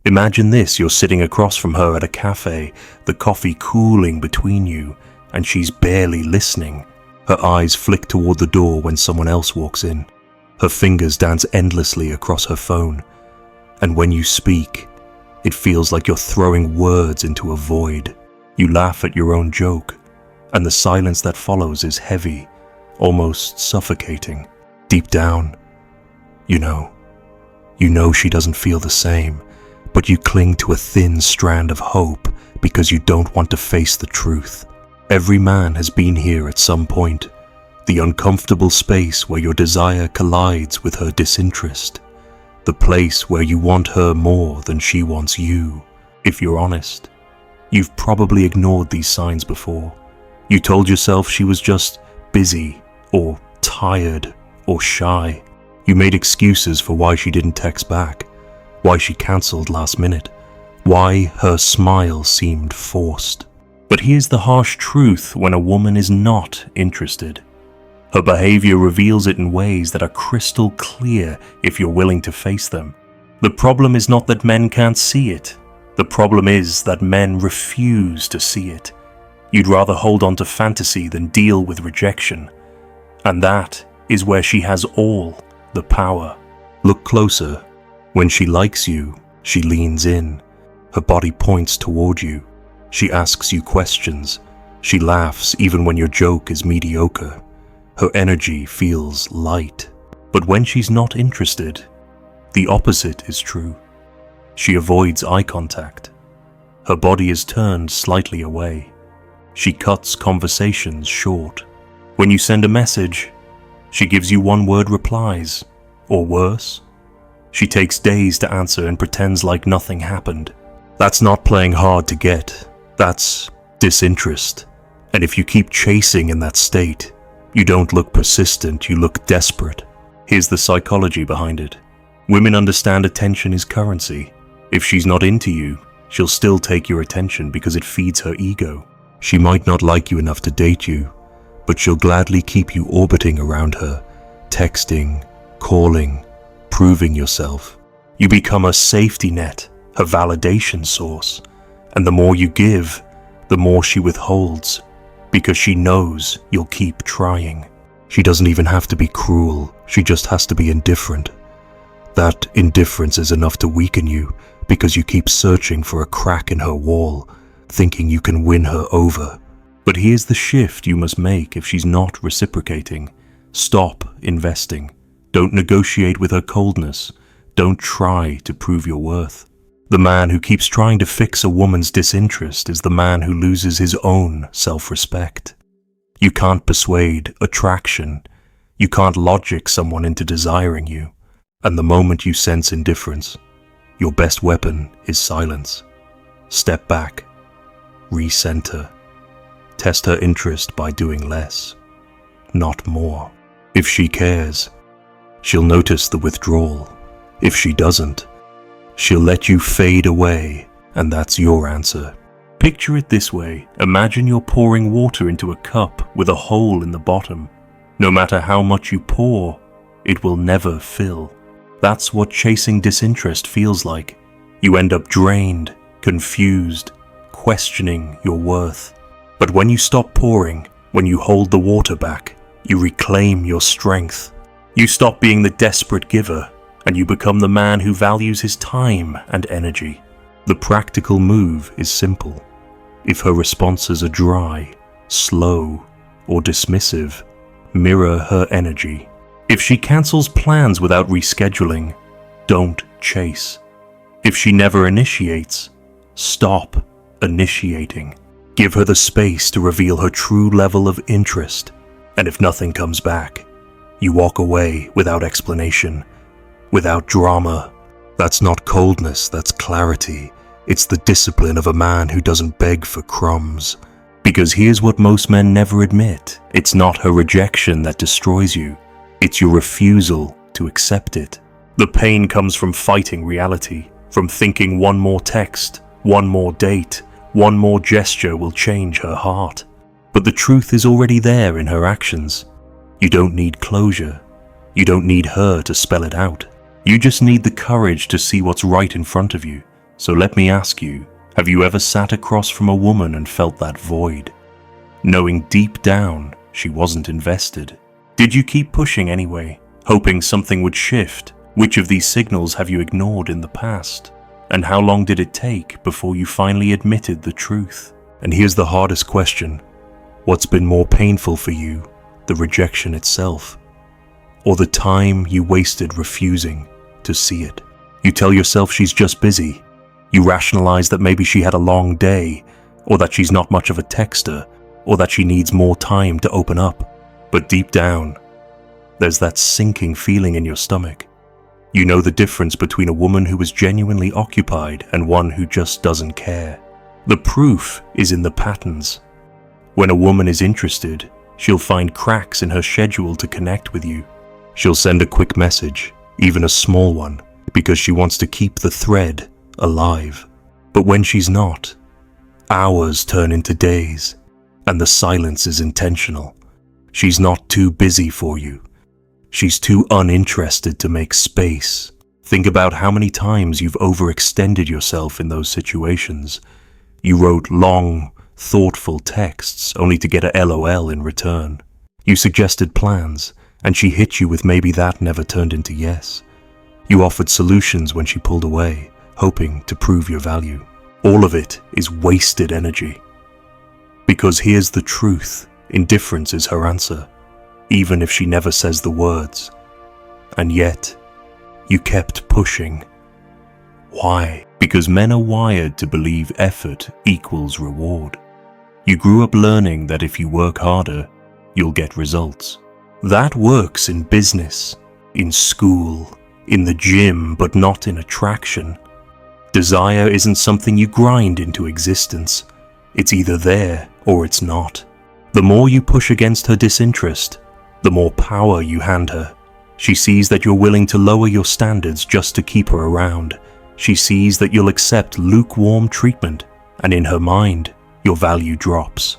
Imagine this, you're sitting across from her at a cafe, the coffee cooling between you, and she's barely listening. Her eyes flick toward the door when someone else walks in. Her fingers dance endlessly across her phone. And when you speak, it feels like you're throwing words into a void. You laugh at your own joke, and the silence that follows is heavy, almost suffocating. Deep down, you know she doesn't feel the same, but you cling to a thin strand of hope because you don't want to face the truth. Every man has been here at some point, the uncomfortable space where your desire collides with her disinterest, the place where you want her more than she wants you. If you're honest, you've probably ignored these signs before. You told yourself she was just busy, or tired, or shy. You made excuses for why she didn't text back, why she cancelled last minute, why her smile seemed forced. But here's the harsh truth when a woman is not interested. Her behavior reveals it in ways that are crystal clear if you're willing to face them. The problem is not that men can't see it. The problem is that men refuse to see it. You'd rather hold on to fantasy than deal with rejection. And that is where she has all the power. Look closer. When she likes you, she leans in. Her body points toward you. She asks you questions. She laughs even when your joke is mediocre. Her energy feels light. But when she's not interested, the opposite is true. She avoids eye contact. Her body is turned slightly away. She cuts conversations short. When you send a message, she gives you one-word replies, or worse. She takes days to answer and pretends like nothing happened. That's not playing hard to get. That's disinterest. And if you keep chasing in that state, you don't look persistent, you look desperate. Here's the psychology behind it. Women understand attention is currency. If she's not into you, she'll still take your attention because it feeds her ego. She might not like you enough to date you, but she'll gladly keep you orbiting around her, texting, calling, proving yourself. You become a safety net, her validation source, and the more you give, the more she withholds, because she knows you'll keep trying. She doesn't even have to be cruel, she just has to be indifferent. That indifference is enough to weaken you, because you keep searching for a crack in her wall, thinking you can win her over. But here's the shift you must make if she's not reciprocating. Stop investing. Don't negotiate with her coldness. Don't try to prove your worth. The man who keeps trying to fix a woman's disinterest is the man who loses his own self-respect. You can't persuade attraction. You can't logic someone into desiring you. And the moment you sense indifference, your best weapon is silence. Step back. Recenter. Test her interest by doing less, not more. If she cares, she'll notice the withdrawal. If she doesn't, she'll let you fade away, and that's your answer. Picture it this way. Imagine you're pouring water into a cup with a hole in the bottom. No matter how much you pour, it will never fill. That's what chasing disinterest feels like. You end up drained, confused, questioning your worth. But when you stop pouring, when you hold the water back, you reclaim your strength. You stop being the desperate giver, and you become the man who values his time and energy. The practical move is simple. If her responses are dry, slow, or dismissive, mirror her energy. If she cancels plans without rescheduling, don't chase. If she never initiates, stop initiating. Give her the space to reveal her true level of interest. And if nothing comes back, you walk away without explanation, without drama. That's not coldness, that's clarity. It's the discipline of a man who doesn't beg for crumbs. Because here's what most men never admit. It's not her rejection that destroys you. It's your refusal to accept it. The pain comes from fighting reality, from thinking one more text, one more date, one more gesture will change her heart. But the truth is already there in her actions. You don't need closure. You don't need her to spell it out. You just need the courage to see what's right in front of you, So let me ask you, have you ever sat across from a woman and felt that void, knowing deep down she wasn't invested? Did you keep pushing anyway, hoping something would shift? Which of these signals have you ignored in the past? And how long did it take before you finally admitted the truth? And here's the hardest question. What's been more painful for you, the rejection itself, or the time you wasted refusing to see it? You tell yourself she's just busy. You rationalize that maybe she had a long day, or that she's not much of a texter, or that she needs more time to open up. But deep down, there's that sinking feeling in your stomach. You know the difference between a woman who is genuinely occupied and one who just doesn't care. The proof is in the patterns. When a woman is interested, she'll find cracks in her schedule to connect with you. She'll send a quick message, even a small one, because she wants to keep the thread alive. But when she's not, hours turn into days, and the silence is intentional. She's not too busy for you. She's too uninterested to make space. Think about how many times you've overextended yourself in those situations. You wrote long, thoughtful texts only to get a LOL in return. You suggested plans, and she hit you with maybe that never turned into yes. You offered solutions when she pulled away, hoping to prove your value. All of it is wasted energy. Because here's the truth, indifference is her answer, even if she never says the words. And yet, you kept pushing. Why? Because men are wired to believe effort equals reward. You grew up learning that if you work harder, you'll get results. That works in business, in school, in the gym, but not in attraction. Desire isn't something you grind into existence. It's either there or it's not. The more you push against her disinterest, the more power you hand her. She sees that you're willing to lower your standards just to keep her around. She sees that you'll accept lukewarm treatment, and in her mind, your value drops.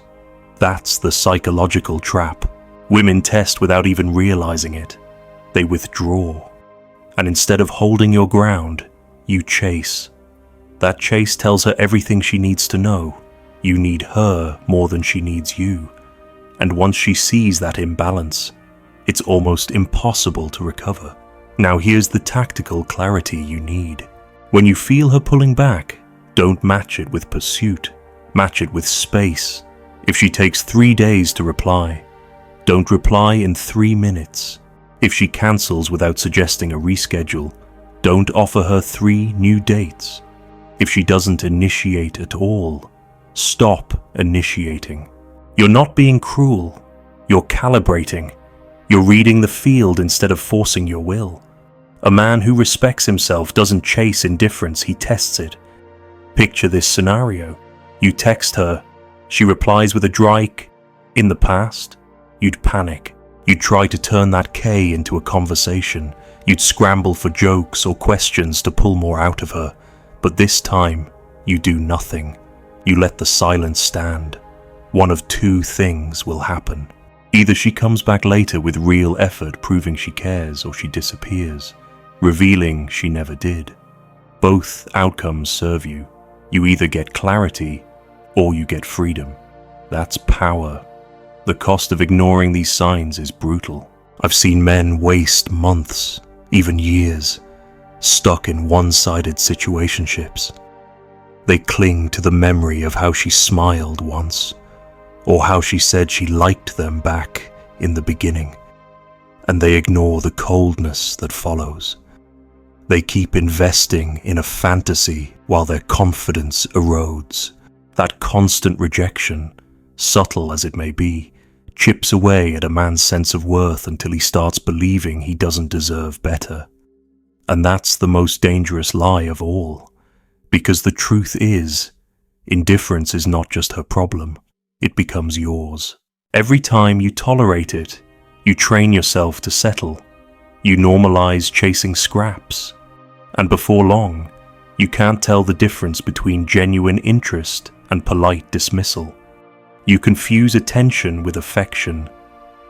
That's the psychological trap. Women test without even realizing it. They withdraw. And instead of holding your ground, you chase. That chase tells her everything she needs to know. You need her more than she needs you. And once she sees that imbalance, it's almost impossible to recover. Now here's the tactical clarity you need. When you feel her pulling back, don't match it with pursuit. Match it with space. If she takes 3 days to reply, don't reply in 3 minutes. If she cancels without suggesting a reschedule, don't offer her 3 new dates. If she doesn't initiate at all, stop initiating. You're not being cruel. You're calibrating. You're reading the field instead of forcing your will. A man who respects himself doesn't chase indifference, he tests it. Picture this scenario. You text her. She replies with a dry K. In the past, you'd panic. You'd try to turn that K into a conversation. You'd scramble for jokes or questions to pull more out of her. But this time, you do nothing. You let the silence stand. One of 2 things will happen. Either she comes back later with real effort proving she cares, or she disappears, revealing she never did. Both outcomes serve you. You either get clarity or you get freedom. That's power. The cost of ignoring these signs is brutal. I've seen men waste months, even years, stuck in one-sided situationships. They cling to the memory of how she smiled once, or how she said she liked them back in the beginning, and they ignore the coldness that follows. They keep investing in a fantasy while their confidence erodes. That constant rejection, subtle as it may be, chips away at a man's sense of worth until he starts believing he doesn't deserve better. And that's the most dangerous lie of all, because the truth is, indifference is not just her problem. It becomes yours. Every time you tolerate it, you train yourself to settle. You normalize chasing scraps. And before long, you can't tell the difference between genuine interest and polite dismissal. You confuse attention with affection,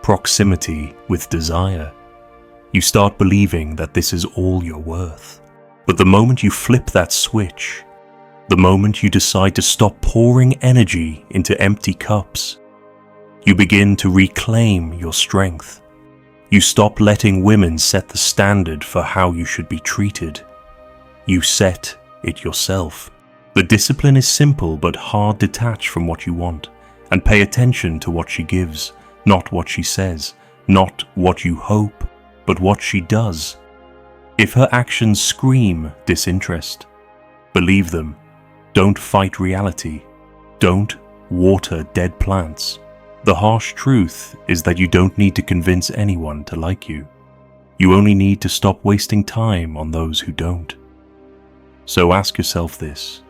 proximity with desire. You start believing that this is all you're worth. But the moment you flip that switch, The moment you decide to stop pouring energy into empty cups, you begin to reclaim your strength. You stop letting women set the standard for how you should be treated. You set it yourself. The discipline is simple but hard detach from what you want, and pay attention to what she gives, not what she says, not what you hope, but what she does. If her actions scream disinterest, believe them. Don't fight reality. Don't water dead plants. The harsh truth is that you don't need to convince anyone to like you. You only need to stop wasting time on those who don't. So ask yourself this: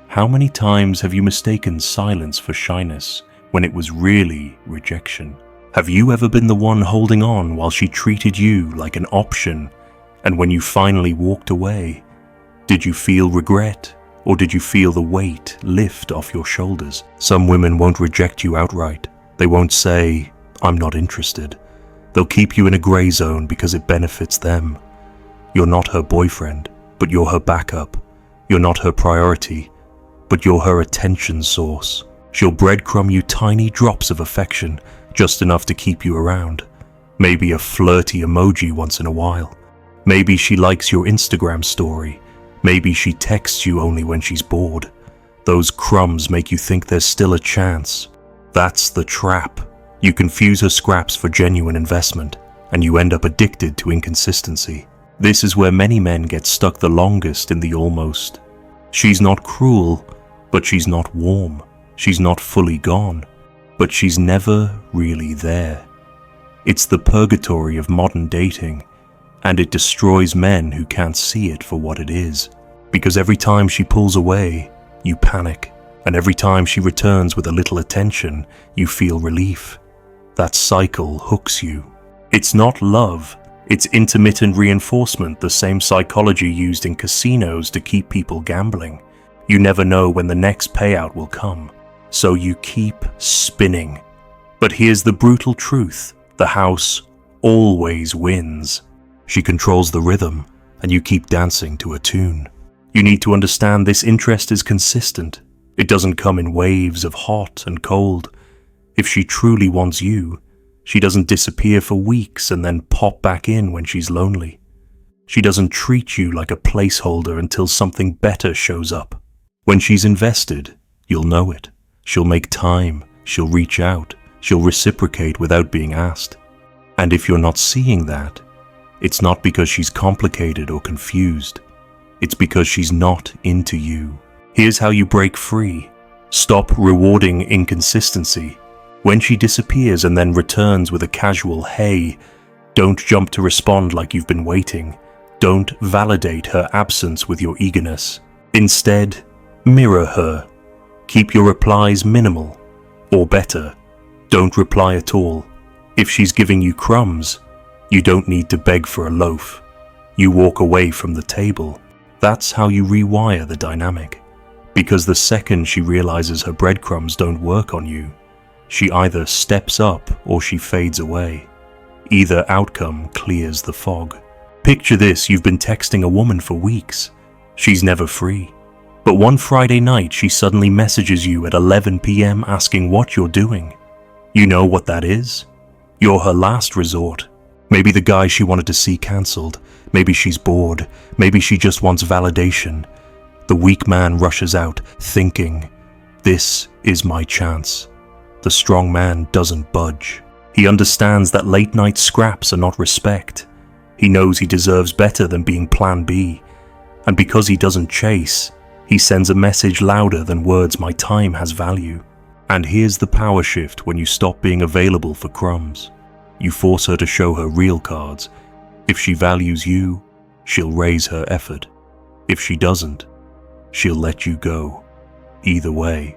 how many times have you mistaken silence for shyness when it was really rejection? Have you ever been the one holding on while she treated you like an option, and when you finally walked away, did you feel regret, or did you feel the weight lift off your shoulders? Some women won't reject you outright. They won't say, "I'm not interested." They'll keep you in a gray zone because it benefits them. You're not her boyfriend, but you're her backup. You're not her priority, but you're her attention source. She'll breadcrumb you tiny drops of affection, just enough to keep you around. Maybe a flirty emoji once in a while. Maybe she likes your Instagram story. Maybe she texts you only when she's bored. Those crumbs make you think there's still a chance. That's the trap. You confuse her scraps for genuine investment, and you end up addicted to inconsistency. This is where many men get stuck the longest in the almost. She's not cruel, but she's not warm. She's not fully gone, but she's never really there. It's the purgatory of modern dating, and it destroys men who can't see it for what it is. Because every time she pulls away, you panic, and every time she returns with a little attention, you feel relief. That cycle hooks you. It's not love, it's intermittent reinforcement, the same psychology used in casinos to keep people gambling. You never know when the next payout will come, so you keep spinning. But here's the brutal truth: the house always wins. She controls the rhythm, and you keep dancing to a tune. You need to understand this interest is consistent. It doesn't come in waves of hot and cold. If she truly wants you, she doesn't disappear for weeks and then pop back in when she's lonely. She doesn't treat you like a placeholder until something better shows up. When she's invested, you'll know it. She'll make time, she'll reach out, she'll reciprocate without being asked. And if you're not seeing that, it's not because she's complicated or confused. It's because she's not into you. Here's how you break free. Stop rewarding inconsistency. When she disappears and then returns with a casual "hey," don't jump to respond like you've been waiting. Don't validate her absence with your eagerness. Instead, mirror her. Keep your replies minimal. Or better, don't reply at all. If she's giving you crumbs, you don't need to beg for a loaf. You walk away from the table. That's how you rewire the dynamic. Because the second she realizes her breadcrumbs don't work on you, she either steps up or she fades away. Either outcome clears the fog. Picture this: you've been texting a woman for weeks. She's never free. But one Friday night she suddenly messages you at 11 p.m. asking what you're doing. You know what that is? You're her last resort. Maybe the guy she wanted to see cancelled. Maybe she's bored. Maybe she just wants validation. The weak man rushes out, thinking, "This is my chance." The strong man doesn't budge. He understands that late night scraps are not respect. He knows he deserves better than being plan B. And because he doesn't chase, he sends a message louder than words: "My time has value." And here's the power shift when you stop being available for crumbs. You force her to show her real cards. If she values you, she'll raise her effort. If she doesn't, she'll let you go. Either way,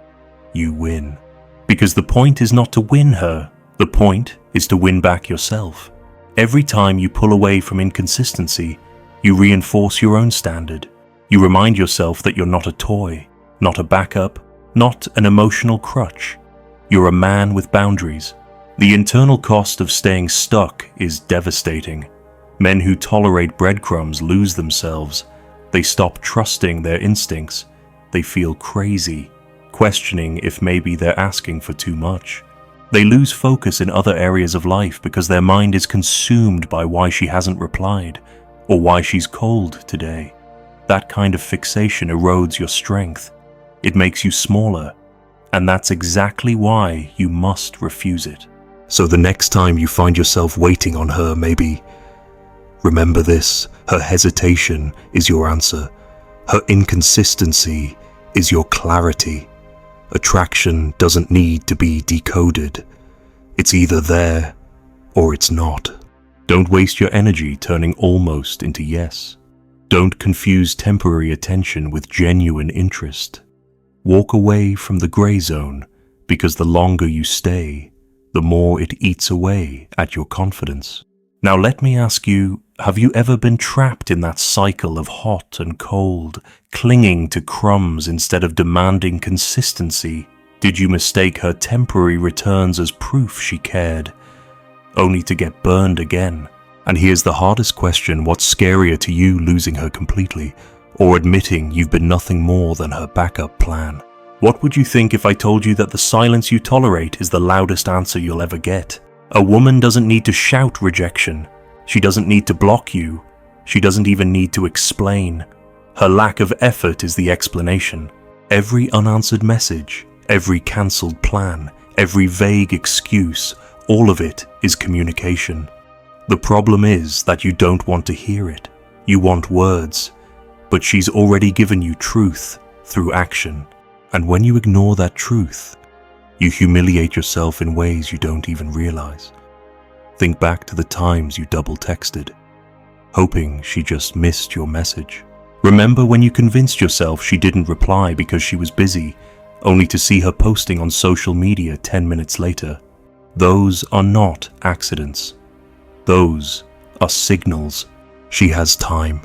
you win. Because the point is not to win her, the point is to win back yourself. Every time you pull away from inconsistency, you reinforce your own standard. You remind yourself that you're not a toy, not a backup, not an emotional crutch. You're a man with boundaries. The internal cost of staying stuck is devastating. Men who tolerate breadcrumbs lose themselves. They stop trusting their instincts. they feel crazy, questioning if maybe they're asking for too much. They lose focus in other areas of life because their mind is consumed by why she hasn't replied or why she's cold today. That kind of fixation erodes your strength. It makes you smaller, and that's exactly why you must refuse it. So the next time you find yourself waiting on her, maybe remember this: her hesitation is your answer. Her inconsistency is your clarity. Attraction doesn't need to be decoded. It's either there or it's not. Don't waste your energy turning almost into yes. Don't confuse temporary attention with genuine interest. Walk away from the gray zone, because the longer you stay, the more it eats away at your confidence. Now let me ask you, have you ever been trapped in that cycle of hot and cold, clinging to crumbs instead of demanding consistency? Did you mistake her temporary returns as proof she cared, only to get burned again? And here's the hardest question: what's scarier to you, losing her completely, or admitting you've been nothing more than her backup plan? What would you think if I told you that the silence you tolerate is the loudest answer you'll ever get? A woman doesn't need to shout rejection. She doesn't need to block you. She doesn't even need to explain. Her lack of effort is the explanation. Every unanswered message, every cancelled plan, every vague excuse, all of it is communication. The problem is that you don't want to hear it. You want words, but she's already given you truth through action. And when you ignore that truth, you humiliate yourself in ways you don't even realize. Think back to the times you double texted, hoping she just missed your message. Remember when you convinced yourself she didn't reply because she was busy, only to see her posting on social media 10 minutes later. Those are not accidents. Those are signals. She has time.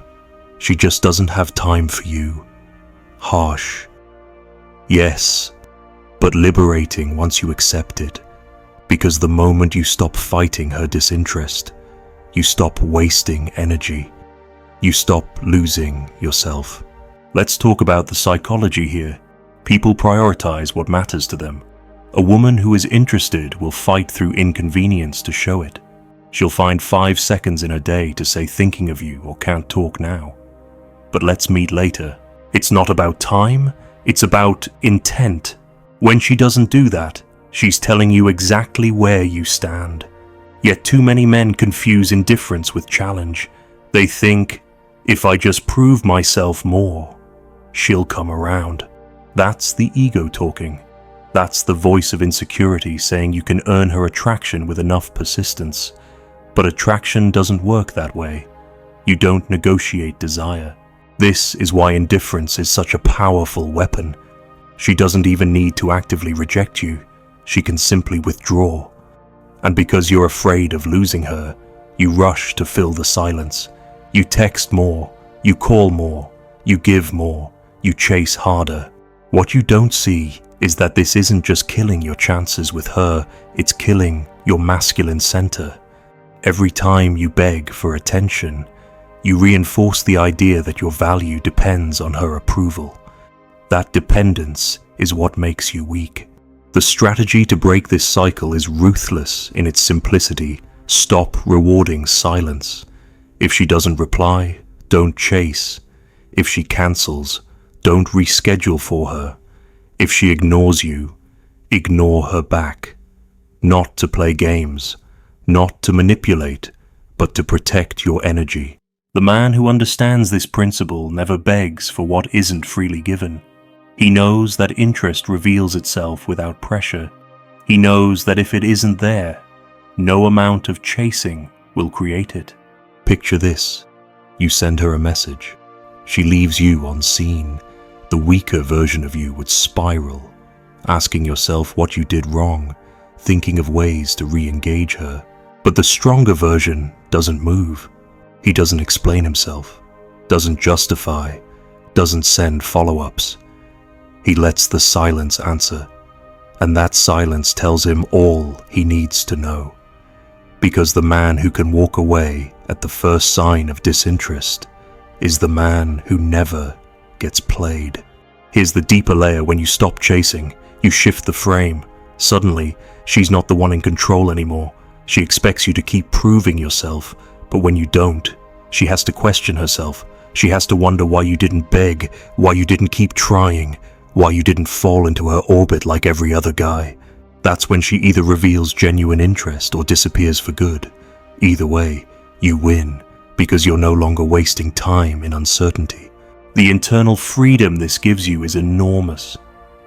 She just doesn't have time for you. Harsh. Yes, but liberating once you accept it. Because the moment you stop fighting her disinterest, you stop wasting energy. You stop losing yourself. Let's talk about the psychology here. People prioritize what matters to them. A woman who is interested will fight through inconvenience to show it. She'll find 5 seconds in a day to say thinking of you or can't talk now. But let's meet later. It's not about time, it's about intent. When she doesn't do that, she's telling you exactly where you stand. Yet too many men confuse indifference with challenge. They think, if I just prove myself more, she'll come around. That's the ego talking. That's the voice of insecurity saying you can earn her attraction with enough persistence. But attraction doesn't work that way. You don't negotiate desire. This is why indifference is such a powerful weapon. She doesn't even need to actively reject you. She can simply withdraw. And because you're afraid of losing her, you rush to fill the silence. You text more, you call more, you give more, you chase harder. What you don't see is that this isn't just killing your chances with her, it's killing your masculine center. Every time you beg for attention, you reinforce the idea that your value depends on her approval. That dependence is what makes you weak. The strategy to break this cycle is ruthless in its simplicity. Stop rewarding silence. If she doesn't reply, don't chase. If she cancels, don't reschedule for her. If she ignores you, ignore her back. Not to play games, not to manipulate, but to protect your energy. The man who understands this principle never begs for what isn't freely given. He knows that interest reveals itself without pressure. He knows that if it isn't there, no amount of chasing will create it. Picture this. You send her a message. She leaves you unseen. The weaker version of you would spiral, asking yourself what you did wrong, thinking of ways to re-engage her. But the stronger version doesn't move. He doesn't explain himself, doesn't justify, doesn't send follow-ups. He lets the silence answer, and that silence tells him all he needs to know. Because the man who can walk away at the first sign of disinterest is the man who never gets played. Here's the deeper layer: when you stop chasing, you shift the frame. Suddenly, she's not the one in control anymore. She expects you to keep proving yourself, but when you don't, she has to question herself. She has to wonder why you didn't beg, why you didn't keep trying, why you didn't fall into her orbit like every other guy. That's when she either reveals genuine interest or disappears for good. Either way, you win, because you're no longer wasting time in uncertainty. The internal freedom this gives you is enormous.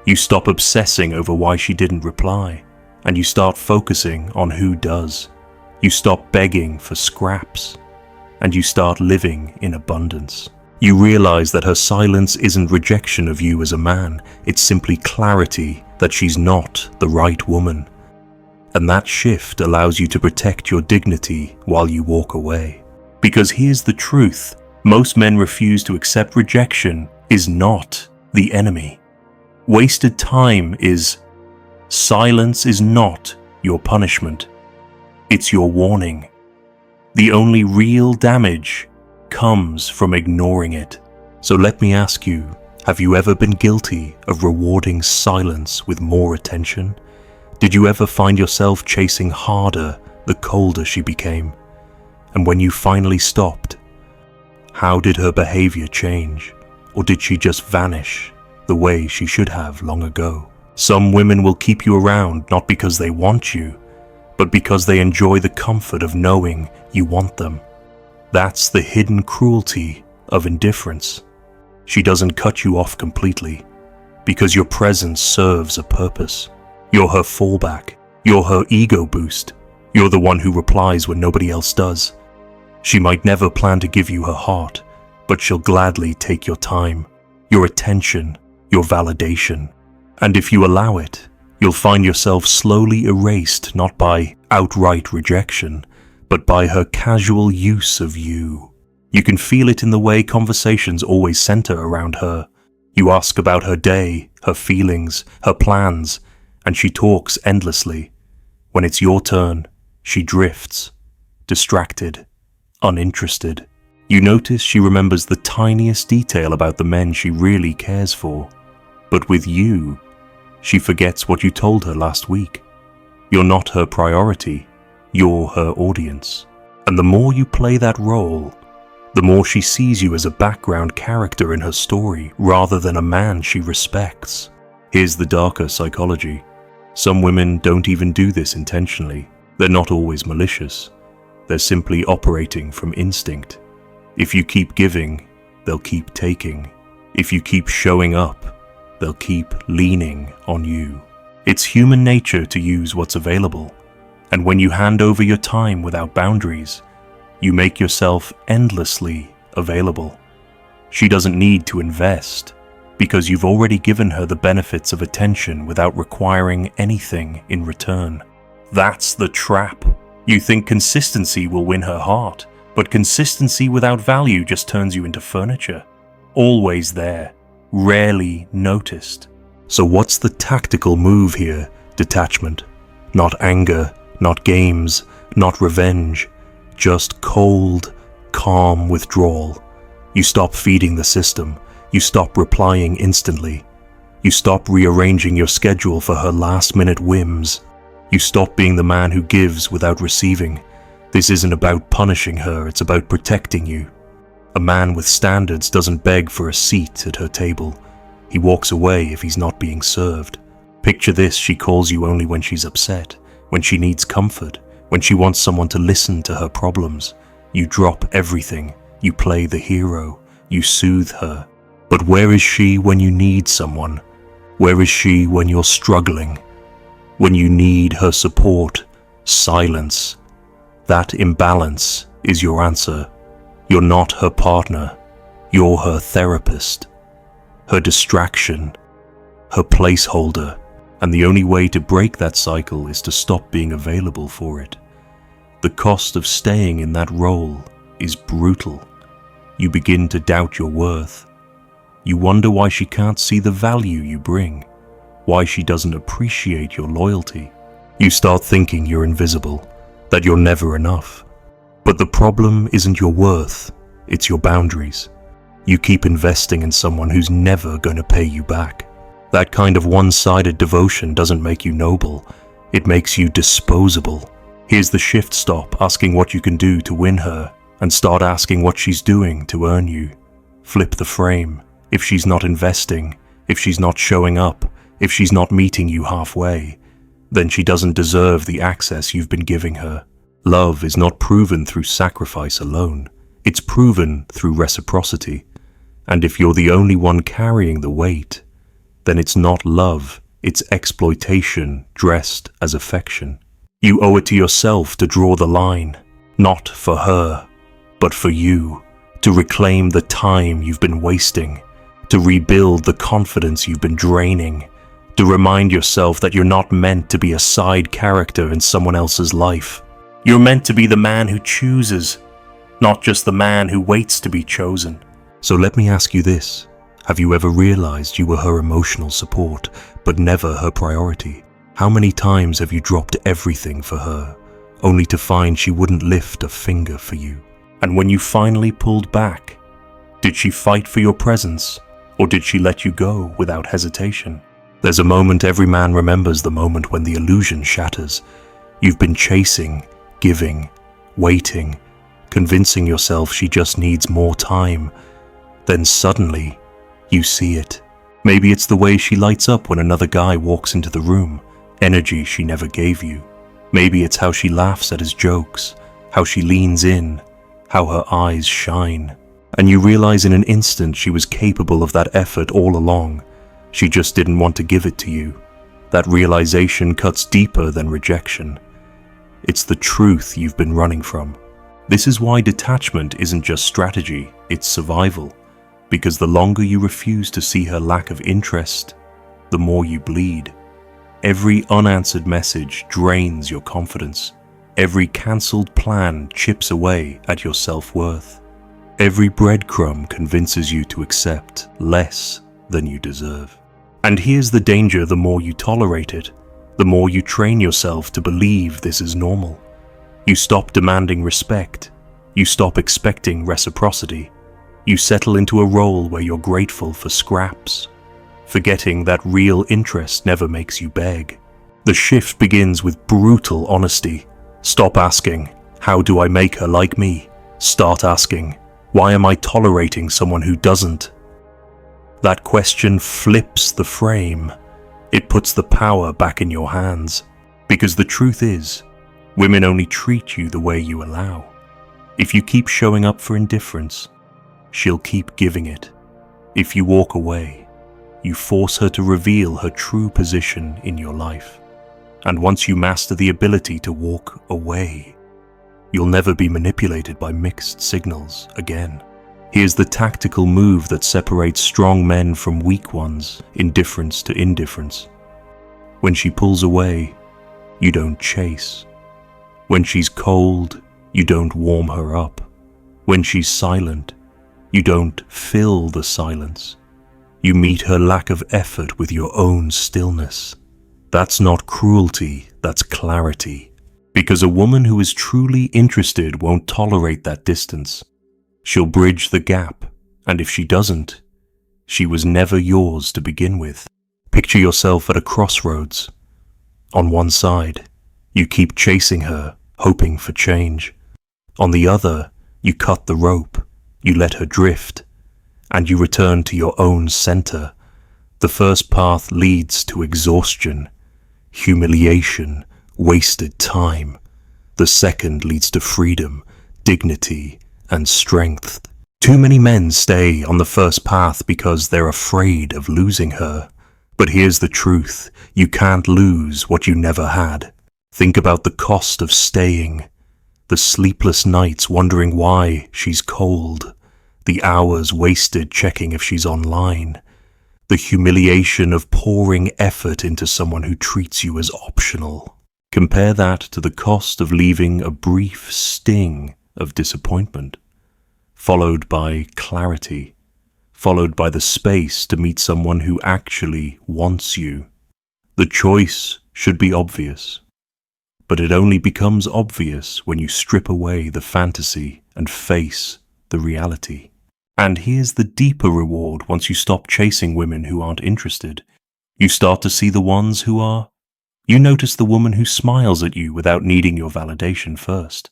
You stop obsessing over why she didn't reply, and you start focusing on who does. You stop begging for scraps, and you start living in abundance. You realize that her silence isn't rejection of you as a man, it's simply clarity that she's not the right woman. And that shift allows you to protect your dignity while you walk away. Because here's the truth: most men refuse to accept rejection is not the enemy. Wasted time is. Silence is not your punishment. It's your warning. The only real damage comes from ignoring it. So let me ask you, have you ever been guilty of rewarding silence with more attention? Did you ever find yourself chasing harder the colder she became? And when you finally stopped, how did her behavior change? Or did she just vanish the way she should have long ago? Some women will keep you around not because they want you, but because they enjoy the comfort of knowing you want them. That's the hidden cruelty of indifference. She doesn't cut you off completely, because your presence serves a purpose. You're her fallback. You're her ego boost. You're the one who replies when nobody else does. She might never plan to give you her heart, but she'll gladly take your time, your attention, your validation. And if you allow it, you'll find yourself slowly erased not by outright rejection, but by her casual use of you. You can feel it in the way conversations always center around her. You ask about her day, her feelings, her plans, and she talks endlessly. When it's your turn, she drifts, distracted, uninterested. You notice she remembers the tiniest detail about the men she really cares for. But with you, she forgets what you told her last week. You're not her priority, you're her audience. And the more you play that role, the more she sees you as a background character in her story rather than a man she respects. Here's the darker psychology. Some women don't even do this intentionally. They're not always malicious. They're simply operating from instinct. If you keep giving, they'll keep taking. If you keep showing up, they'll keep leaning on you. It's human nature to use what's available. And when you hand over your time without boundaries, you make yourself endlessly available. She doesn't need to invest, because you've already given her the benefits of attention without requiring anything in return. That's the trap. You think consistency will win her heart, but consistency without value just turns you into furniture. Always there, rarely noticed. So what's the tactical move here? Detachment. Not anger, not games, not revenge. Just cold, calm withdrawal. You stop feeding the system. You stop replying instantly. You stop rearranging your schedule for her last-minute whims. You stop being the man who gives without receiving. This isn't about punishing her, it's about protecting you. A man with standards doesn't beg for a seat at her table. He walks away if he's not being served. Picture this: she calls you only when she's upset, when she needs comfort, when she wants someone to listen to her problems. You drop everything. You play the hero. You soothe her. But where is she when you need someone? Where is she when you're struggling? When you need her support? Silence. That imbalance is your answer. You're not her partner. You're her therapist, her distraction, her placeholder. And the only way to break that cycle is to stop being available for it. The cost of staying in that role is brutal. You begin to doubt your worth. You wonder why she can't see the value you bring, why she doesn't appreciate your loyalty. You start thinking you're invisible, that you're never enough. But the problem isn't your worth, it's your boundaries. You keep investing in someone who's never going to pay you back. That kind of one-sided devotion doesn't make you noble, it makes you disposable. Here's the shift: stop asking what you can do to win her and start asking what she's doing to earn you. Flip the frame. If she's not investing, if she's not showing up, if she's not meeting you halfway, then she doesn't deserve the access you've been giving her. Love is not proven through sacrifice alone. It's proven through reciprocity. And if you're the only one carrying the weight, then it's not love, it's exploitation dressed as affection. You owe it to yourself to draw the line, not for her, but for you, to reclaim the time you've been wasting, to rebuild the confidence you've been draining, to remind yourself that you're not meant to be a side character in someone else's life. You're meant to be the man who chooses, not just the man who waits to be chosen. So let me ask you this. Have you ever realized you were her emotional support, but never her priority? How many times have you dropped everything for her, only to find she wouldn't lift a finger for you? And when you finally pulled back, did she fight for your presence, or did she let you go without hesitation? There's a moment every man remembers, the moment when the illusion shatters. You've been chasing, giving, waiting, convincing yourself she just needs more time. Then suddenly, you see it. Maybe it's the way she lights up when another guy walks into the room, energy she never gave you. Maybe it's how she laughs at his jokes, how she leans in, how her eyes shine. And you realize in an instant she was capable of that effort all along. She just didn't want to give it to you. That realization cuts deeper than rejection. It's the truth you've been running from. This is why detachment isn't just strategy, it's survival. Because the longer you refuse to see her lack of interest, the more you bleed. Every unanswered message drains your confidence. Every cancelled plan chips away at your self-worth. Every breadcrumb convinces you to accept less than you deserve. And here's the danger: the more you tolerate it, the more you train yourself to believe this is normal. You stop demanding respect. You stop expecting reciprocity. You settle into a role where you're grateful for scraps, forgetting that real interest never makes you beg. The shift begins with brutal honesty. Stop asking, "How do I make her like me?" Start asking, "Why am I tolerating someone who doesn't?" That question flips the frame. It puts the power back in your hands. Because the truth is, women only treat you the way you allow. If you keep showing up for indifference, she'll keep giving it. If you walk away, you force her to reveal her true position in your life. And once you master the ability to walk away, you'll never be manipulated by mixed signals again. Here's the tactical move that separates strong men from weak ones: indifference to indifference. When she pulls away, you don't chase. When she's cold, you don't warm her up. When she's silent, you don't fill the silence. You meet her lack of effort with your own stillness. That's not cruelty, that's clarity. Because a woman who is truly interested won't tolerate that distance. She'll bridge the gap, and if she doesn't, she was never yours to begin with. Picture yourself at a crossroads. On one side, you keep chasing her, hoping for change. On the other, you cut the rope, you let her drift, and you return to your own center. The first path leads to exhaustion, humiliation, wasted time. The second leads to freedom, dignity, and strength. Too many men stay on the first path because they're afraid of losing her. But here's the truth: you can't lose what you never had. Think about the cost of staying. The sleepless nights wondering why she's cold. The hours wasted checking if she's online. The humiliation of pouring effort into someone who treats you as optional. Compare that to the cost of leaving a brief sting of disappointment, followed by clarity, followed by the space to meet someone who actually wants you. The choice should be obvious, but it only becomes obvious when you strip away the fantasy and face the reality. And here's the deeper reward once you stop chasing women who aren't interested. You start to see the ones who are. You notice the woman who smiles at you without needing your validation first.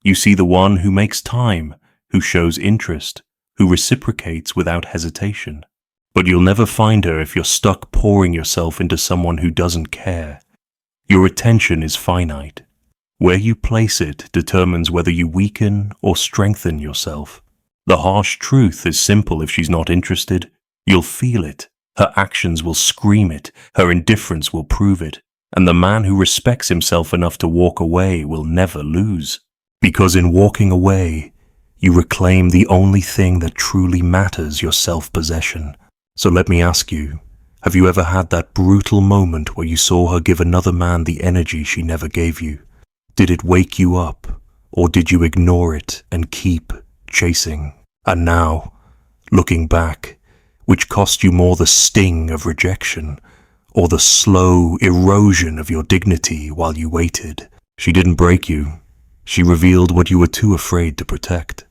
You see the one who makes time, who shows interest, who reciprocates without hesitation. But you'll never find her if you're stuck pouring yourself into someone who doesn't care. Your attention is finite. Where you place it determines whether you weaken or strengthen yourself. The harsh truth is simple: if she's not interested, you'll feel it. Her actions will scream it. Her indifference will prove it. And the man who respects himself enough to walk away will never lose. Because in walking away, you reclaim the only thing that truly matters, your self-possession. So let me ask you, have you ever had that brutal moment where you saw her give another man the energy she never gave you? Did it wake you up, or did you ignore it and keep chasing? And now, looking back, which cost you more, the sting of rejection or the slow erosion of your dignity while you waited? She didn't break you. She revealed what you were too afraid to protect.